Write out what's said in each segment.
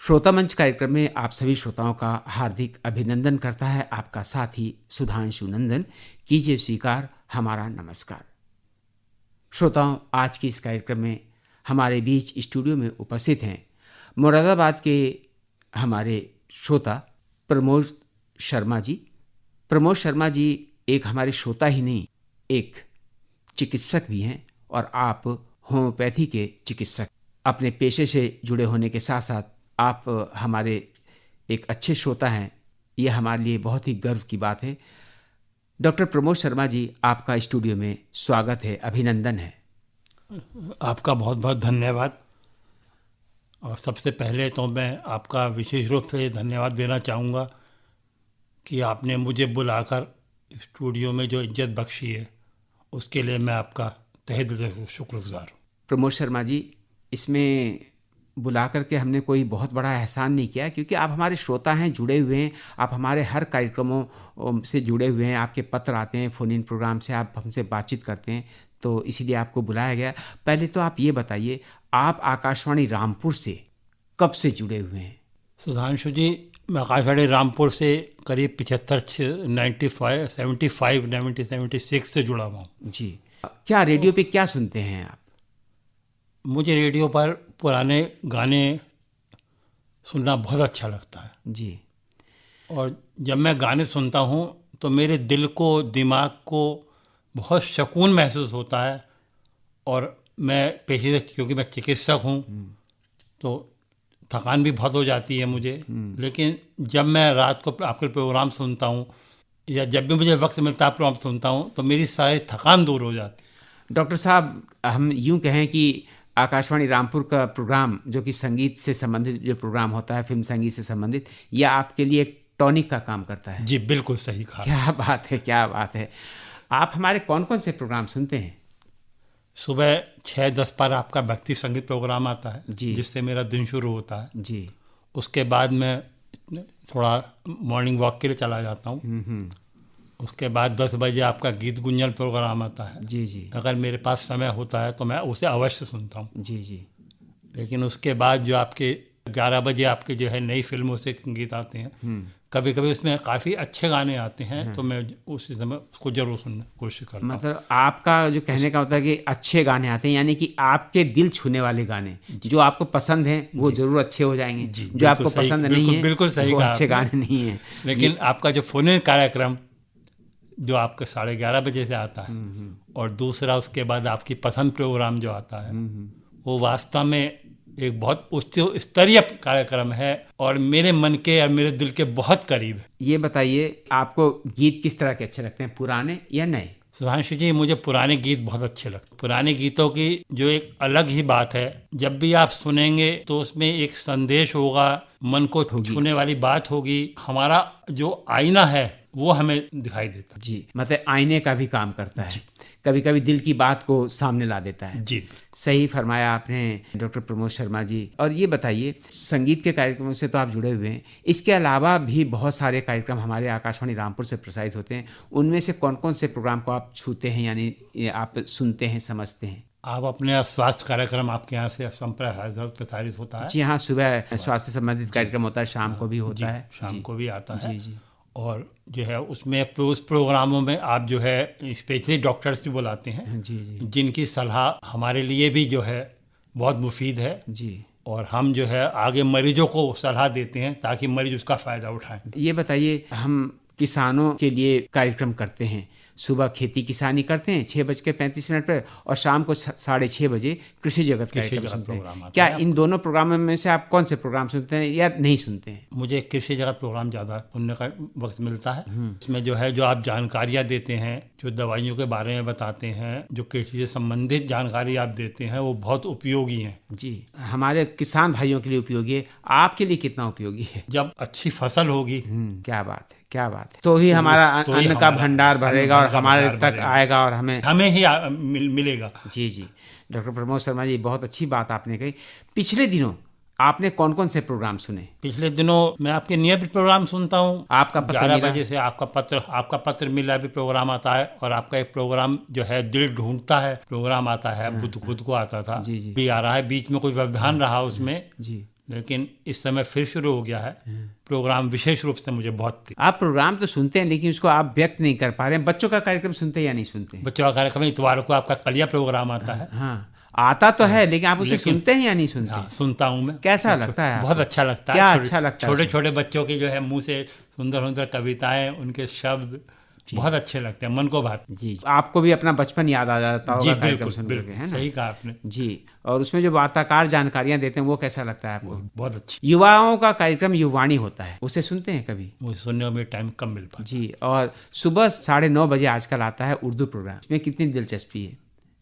श्रोता मंच कार्यक्रम में आप सभी श्रोताओं का हार्दिक अभिनंदन करता है आपका साथी सुधांशु नंदन। कीजिए स्वीकार हमारा नमस्कार। श्रोताओं, आज के इस कार्यक्रम में हमारे बीच स्टूडियो में उपस्थित हैं मुरादाबाद के हमारे श्रोता प्रमोद शर्मा जी। प्रमोद शर्मा जी एक हमारे श्रोता ही नहीं, एक चिकित्सक भी हैं और आप होम्योपैथी के चिकित्सक। अपने पेशे से जुड़े होने के साथ साथ आप हमारे एक अच्छे श्रोता हैं, ये हमारे लिए बहुत ही गर्व की बात है। डॉक्टर प्रमोद शर्मा जी, आपका स्टूडियो में स्वागत है, अभिनंदन है। आपका बहुत बहुत धन्यवाद। और सबसे पहले तो मैं आपका विशेष रूप से धन्यवाद देना चाहूँगा कि आपने मुझे बुलाकर स्टूडियो में जो इज्जत बख्शी है, उसके लिए मैं आपका तहे दिल से शुक्रगुजार हूँ। प्रमोद शर्मा जी, इसमें बुला करके हमने कोई बहुत बड़ा एहसान नहीं किया, क्योंकि आप हमारे श्रोता हैं, जुड़े हुए हैं, आप हमारे हर कार्यक्रमों से जुड़े हुए हैं, आपके पत्र आते हैं, फ़ोन इन प्रोग्राम से आप हमसे बातचीत करते हैं, तो इसीलिए आपको बुलाया गया। पहले तो आप ये बताइए, आप आकाशवाणी रामपुर से कब से जुड़े हुए हैं? सुधांशु जी, मैं आकाशवाणी रामपुर से करीब 1976 से जुड़ा हुआ हूँ। जी, क्या रेडियो पे क्या सुनते हैं आप? मुझे रेडियो पर पुराने गाने सुनना बहुत अच्छा लगता है जी। और जब मैं गाने सुनता हूँ तो मेरे दिल को, दिमाग को बहुत सुकून महसूस होता है। और मैं पेशे से, क्योंकि मैं चिकित्सक हूँ, तो थकान भी बहुत हो जाती है मुझे, लेकिन जब मैं रात को आपके प्रोग्राम सुनता हूँ या जब भी मुझे वक्त मिलता है प्रोग्राम सुनता हूँ, तो मेरी सारी थकान दूर हो जाती है। डॉक्टर साहब, हम यूँ कहें कि आकाशवाणी रामपुर का प्रोग्राम, जो कि संगीत से संबंधित जो प्रोग्राम होता है, फिल्म संगीत से संबंधित, यह आपके लिए एक टॉनिक का काम करता है। जी, बिल्कुल सही कहा। क्या बात है, क्या बात है। आप हमारे कौन कौन से प्रोग्राम सुनते हैं? सुबह 6:10 पर आपका भक्ति संगीत प्रोग्राम आता है, जी, जिससे मेरा दिन शुरू होता है। जी। उसके बाद मैं थोड़ा मॉर्निंग वॉक के लिए चला जाता हूँ। उसके बाद 10 बजे आपका गीत गुंजन प्रोग्राम आता है। जी, जी। अगर मेरे पास समय होता है तो मैं उसे अवश्य सुनता हूँ। जी, जी। लेकिन उसके बाद जो आपके 11 बजे आपके जो है नई फिल्मों से गीत आते हैं, कभी कभी उसमें काफ़ी अच्छे गाने आते हैं, तो मैं उसी समय उसको जरूर सुनने की कोशिश करता हूँ। मतलब आपका जो कहने का मतलब है कि अच्छे गाने आते हैं, यानी कि आपके दिल छूने वाले गाने जो आपको पसंद हैं वो जरूर अच्छे हो जाएंगे, जो आपको पसंद नहीं है बिल्कुल सही वो कहा अच्छे आपने। गाने नहीं है। लेकिन आपका जो फोन इन कार्यक्रम जो आपके 11:30 बजे से आता है, और दूसरा उसके बाद आपकी पसंद प्रोग्राम जो आता है, वो वास्तव में एक बहुत उच्च स्तरीय कार्यक्रम है और मेरे मन के और मेरे दिल के बहुत करीब है। ये बताइए, आपको गीत किस तरह के अच्छे लगते हैं, पुराने या नए? सुधांशु जी, मुझे पुराने गीत बहुत अच्छे लगते हैं। पुराने गीतों की जो एक अलग ही बात है, जब भी आप सुनेंगे तो उसमें एक संदेश होगा, मन को छूने वाली बात होगी। हमारा जो आईना है वो हमें दिखाई देता है। जी, मतलब आईने का भी काम करता है, कभी कभी दिल की बात को सामने ला देता है। जी, सही फरमाया आपने डॉक्टर प्रमोद शर्मा जी। और ये बताइए, संगीत के कार्यक्रमों से तो आप जुड़े हुए हैं, इसके अलावा भी बहुत सारे कार्यक्रम हमारे आकाशवाणी रामपुर से प्रसारित होते हैं। उनमें से कौन कौन से प्रोग्राम को आप छूते हैं, यानी आप सुनते हैं, समझते हैं? आप अपने स्वास्थ्य कार्यक्रम आपके यहाँ से प्रसारित होता है? जी हाँ, सुबह स्वास्थ्य से संबंधित कार्यक्रम होता है, शाम को भी होता है। शाम को भी आता है। जी, जी। और जो है उसमें उस प्रोग्रामों में आप जो है स्पेशली डॉक्टर्स भी बुलाते हैं, जी, जी। जिनकी सलाह हमारे लिए भी जो है बहुत मुफीद है। जी। और हम जो है आगे मरीजों को सलाह देते हैं ताकि मरीज उसका फ़ायदा उठाएं। ये बताइए, हम किसानों के लिए कार्यक्रम करते हैं, सुबह खेती किसानी करते हैं 6:35 पर, और शाम को 6:30 बजे कृषि जगत कार्यक्रम सुनते हैं। क्या इन दोनों प्रोग्रामों में से आप कौन से प्रोग्राम सुनते हैं या नहीं सुनते हैं? मुझे कृषि जगत प्रोग्राम ज़्यादा सुनने का वक्त मिलता है। इसमें जो है, जो आप जानकारियाँ देते हैं, जो दवाइयों के बारे में बताते हैं, जो कृषि से संबंधित जानकारी आप देते हैं, वो बहुत उपयोगी हैं। जी, हमारे किसान भाइयों के लिए उपयोगी है, आपके लिए कितना उपयोगी है? जब अच्छी फसल होगी, क्या बात है, क्या बात है, तो ही हमारा अन्न का भंडार भरेगा और हमारे तक आएगा और हमें ही मिलेगा। जी, जी। डॉक्टर प्रमोद शर्मा जी, बहुत अच्छी बात आपने कही। पिछले दिनों आपने कौन कौन से प्रोग्राम सुने? पिछले दिनों मैं आपके नियमित प्रोग्राम सुनता हूँ। आपका पत्र 11 बजे से आपका पत्र मिला भी प्रोग्राम आता है, और आपका एक प्रोग्राम जो है दिल ढूंढता है प्रोग्राम आता है, बुध को आता था, जी, जी। भी आ रहा है। बीच में कोई व्यवधान रहा उसमें, जी, लेकिन इस समय फिर शुरू हो गया है प्रोग्राम, विशेष रूप से मुझे बहुत प्रिय। आप प्रोग्राम तो सुनते हैं लेकिन उसको आप व्यक्त नहीं कर पा रहे हैं। बच्चों का कार्यक्रम सुनते हैं या नहीं सुनते हैं? बच्चों का कार्यक्रम इतवार को आपका कलिया प्रोग्राम आता है। हाँ, आता तो है लेकिन आप उसे लेकिन- सुनते हैं या नहीं सुनते? हाँ, सुनता हूँ मैं। कैसा लगता है आपको? बहुत अच्छा लगता है। क्या अच्छा लगता है छोटे उसमें? छोटे बच्चों की जो है मुंह से सुंदर सुंदर कविताएं, उनके शब्द बहुत अच्छे लगते हैं, मन को भाते जी, आपको भी अपना बचपन याद आ जाता हैं। जी होगा कार्यक्रम बिल्कुल सुन करके, बिल्कुल, है ना? सही कहा आपने। जी, और उसमें जो वार्ताकार जानकारियां देते हैं वो कैसा लगता है आपको? बहुत अच्छी। युवाओं का कार्यक्रम युवाणी होता है, उसे सुनते हैं कभी? मुझे सुनने में टाइम कम मिल पाता। जी, और सुबह 9:30 बजे आजकल आता है उर्दू प्रोग्राम, इसमें कितनी दिलचस्पी है?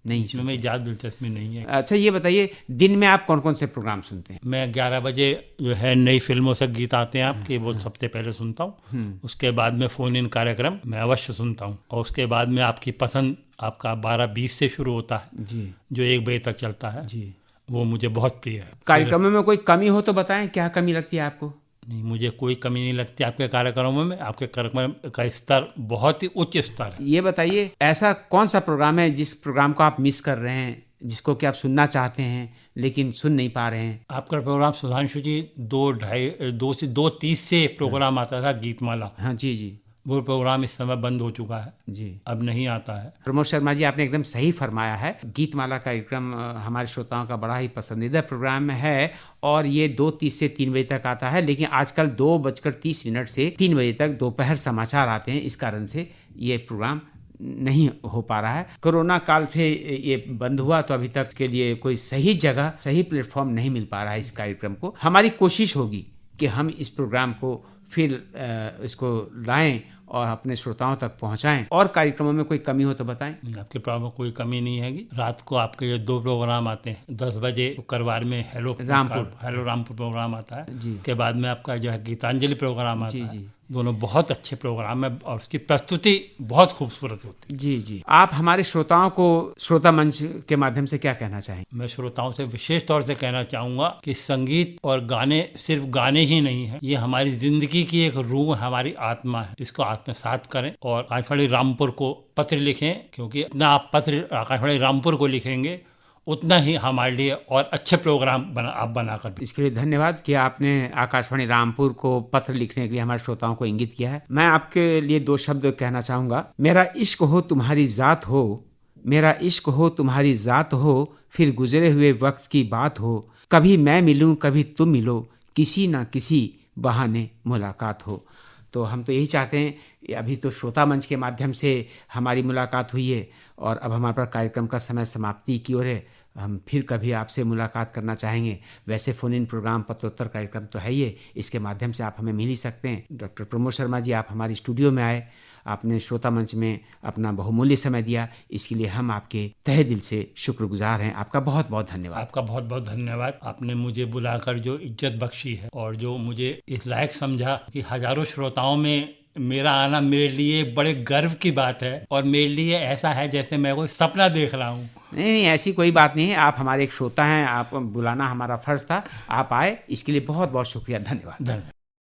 नहीं इसमें मेरी ज़्यादा दिलचस्पी नहीं है। अच्छा, ये बताइए दिन में आप कौन कौन से प्रोग्राम सुनते हैं? मैं 11 बजे जो है नई फिल्मों से गीत आते हैं आपके, वो सबसे पहले सुनता हूँ। उसके बाद में फ़ोन इन कार्यक्रम मैं अवश्य सुनता हूँ, और उसके बाद में आपकी पसंद आपका 12:20 से शुरू होता है, जी जो 1 बजे तक चलता है। जी, वो मुझे बहुत प्रिय है। कार्यक्रमों में कोई कमी हो तो बताएं, क्या कमी लगती है आपको? नहीं, मुझे कोई कमी नहीं लगती आपके कार्यक्रमों में। आपके कार्यक्रम का स्तर बहुत ही उच्च स्तर है। ये बताइए, ऐसा कौन सा प्रोग्राम है जिस प्रोग्राम को आप मिस कर रहे हैं, जिसको कि आप सुनना चाहते हैं लेकिन सुन नहीं पा रहे हैं? आपका प्रोग्राम सुधांशु जी 2:30 से प्रोग्राम आता था, गीतमाला। हाँ जी जी वो प्रोग्राम इस समय बंद हो चुका है, जी। अब नहीं आता है। प्रमोद शर्मा जी, आपने एकदम सही फरमाया है। गीतमाला कार्यक्रम हमारे श्रोताओं का बड़ा ही पसंदीदा प्रोग्राम है, और ये 2:30 से 3 बजे तक आता है, लेकिन आजकल 2:30 से 3 बजे तक दोपहर समाचार आते हैं, इस कारण से ये प्रोग्राम नहीं हो पा रहा है। कोरोना काल से ये बंद हुआ, तो अभी तक के लिए कोई सही जगह, सही प्लेटफॉर्म नहीं मिल पा रहा है इस कार्यक्रम को। हमारी कोशिश होगी कि हम इस प्रोग्राम को फिर इसको लाएं और अपने श्रोताओं तक पहुंचाएं। और कार्यक्रमों में कोई कमी हो तो बताएं। आपके प्रोग्राम में कोई कमी नहीं है। रात को आपके ये 2 प्रोग्राम आते हैं। 10 बजे शुक्रवार में हेलो रामपुर प्रोग्राम आता है जी। के बाद में आपका जो है गीतांजलि प्रोग्राम आता है। दोनों बहुत अच्छे प्रोग्राम है, और उसकी प्रस्तुति बहुत खूबसूरत होती है। जी जी। आप हमारे श्रोताओं को श्रोता मंच के माध्यम से क्या कहना चाहें? मैं श्रोताओं से विशेष तौर से कहना चाहूँगा कि संगीत और गाने सिर्फ गाने ही नहीं है, ये हमारी जिंदगी की एक रूह, हमारी आत्मा है। इसको आत्मसात करें और आकाशवाणी रामपुर को पत्र लिखें, क्योंकि इतना आप पत्र आकाशवाणी रामपुर को लिखेंगे उतना ही हमारे लिए और अच्छे प्रोग्राम आप बनाकर। इसके लिए धन्यवाद कि आपने आकाशवाणी रामपुर को पत्र लिखने के लिए हमारे श्रोताओं को इंगित किया है। मैं आपके लिए 2 शब्द कहना चाहूँगा। मेरा इश्क हो तुम्हारी ज़ात हो, मेरा इश्क हो तुम्हारी ज़ात हो, फिर गुजरे हुए वक्त की बात हो, कभी मैं मिलूँ कभी तुम मिलो, किसी ना किसी बहाने मुलाकात हो। तो हम तो यही चाहते हैं। अभी तो श्रोता मंच के माध्यम से हमारी मुलाकात हुई है, और अब हमारे पास कार्यक्रम का समय समाप्ति की ओर है। हम फिर कभी आपसे मुलाकात करना चाहेंगे। वैसे फ़ोन इन प्रोग्राम, पत्रोत्तर कार्यक्रम तो है ही, इसके माध्यम से आप हमें मिल ही सकते हैं। डॉक्टर प्रमोद शर्मा जी, आप हमारे स्टूडियो में आए, आपने श्रोता मंच में अपना बहुमूल्य समय दिया, इसके लिए हम आपके तहे दिल से शुक्रगुजार हैं। आपका बहुत बहुत धन्यवाद। आपका बहुत बहुत धन्यवाद। आपने मुझे बुलाकर जो इज्जत बख्शी है, और जो मुझे इस लायक समझा कि हजारों श्रोताओं में मेरा आना मेरे लिए बड़े गर्व की बात है, और मेरे लिए ऐसा है जैसे मैं कोई सपना देख रहा हूँ। नहीं, ऐसी कोई बात नहीं है। आप हमारे एक श्रोता हैं, आप बुलाना हमारा फर्ज था, आप आए, इसके लिए बहुत बहुत शुक्रिया, धन्यवाद।